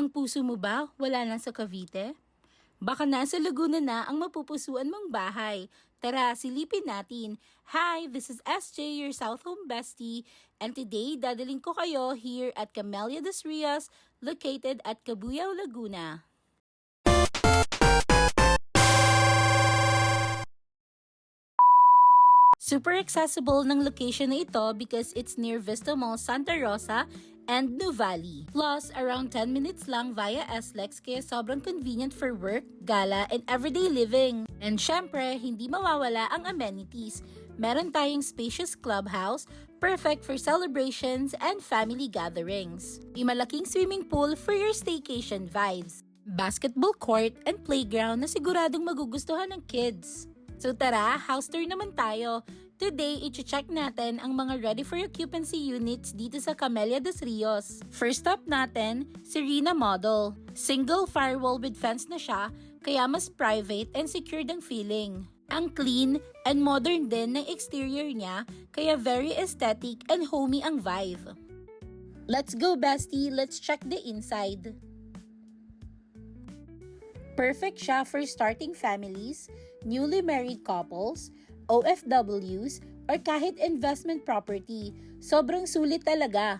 Ang puso mo ba wala na sa Cavite? Baka nasa Laguna na ang mapupusuan mong bahay. Tara, silipin natin. Hi, this is SJ, your South Home Bestie, and today dadaling ko kayo here at Camellia Dos Rios, located at Cabuyao, Laguna. Super accessible ng location na ito because it's near Vista Mall, Santa Rosa, and Nuvali. Plus, around 10 minutes lang via SLEX kaya sobrang convenient for work, gala, and everyday living. And syempre, hindi mawawala ang amenities. Meron tayong spacious clubhouse, perfect for celebrations and family gatherings. May malaking swimming pool for your staycation vibes. Basketball court and playground na siguradong magugustuhan ng kids. So tara, house tour naman tayo. Today, i-check natin ang mga ready for occupancy units dito sa Camellia Dos Rios. First stop natin, Serena Model. Single firewall with fence na siya, kaya mas private and secured ang feeling. Ang clean and modern din ng exterior niya, kaya very aesthetic and homey ang vibe. Let's go, bestie! Let's check the inside. Perfect siya for starting families, newly married couples, OFWs, or kahit investment property. Sobrang sulit talaga.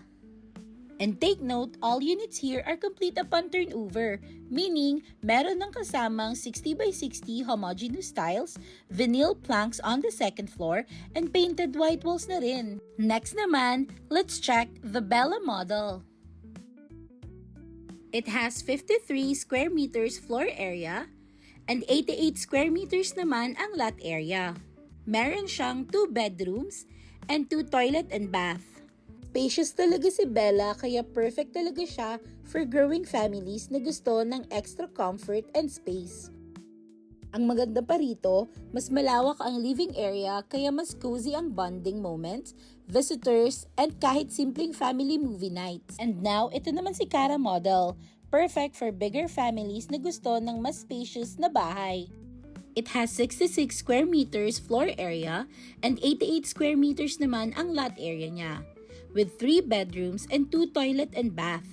And take note, all units here are complete upon turnover, meaning meron ng kasamang 60 by 60 homogeneous tiles, vinyl planks on the second floor, and painted white walls na rin. Next naman, let's check the Bella model. It has 53 square meters floor area and 88 square meters naman ang lot area. Meron siyang 2 bedrooms and 2 toilet and bath. Spacious talaga si Bella kaya perfect talaga siya for growing families na gusto ng extra comfort and space. Ang maganda pa rito, mas malawak ang living area kaya mas cozy ang bonding moments, visitors, and kahit simpleng family movie nights. And now, ito naman si Cara Model. Perfect for bigger families na gusto ng mas spacious na bahay. It has 66 square meters floor area and 88 square meters naman ang lot area niya, with 3 bedrooms and 2 toilet and bath.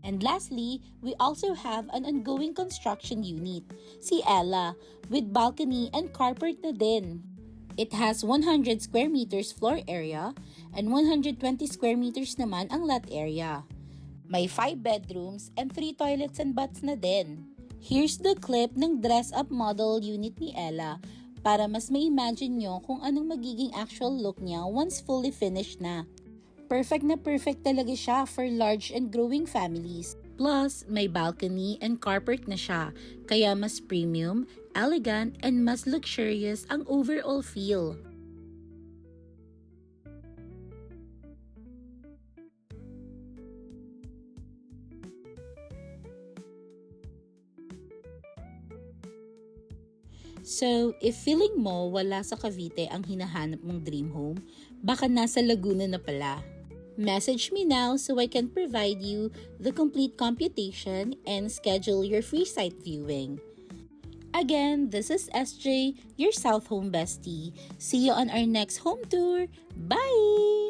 And lastly, we also have an ongoing construction unit, si Ella, with balcony and carport na din. It has 100 square meters floor area and 120 square meters naman ang lot area. May 5 bedrooms and 3 toilets and baths na din. Here's the clip ng dress-up model unit ni Ella para mas ma-imagine nyo kung anong magiging actual look niya once fully finished na. Perfect na perfect talaga siya for large and growing families. Plus, may balcony and carport na siya, kaya mas premium, elegant, and mas luxurious ang overall feel. So, if feeling mo wala sa Cavite ang hinahanap mong dream home, baka nasa Laguna na pala. Message me now so I can provide you the complete computation and schedule your free site viewing. Again, this is SJ, your South Home Bestie. See you on our next home tour. Bye!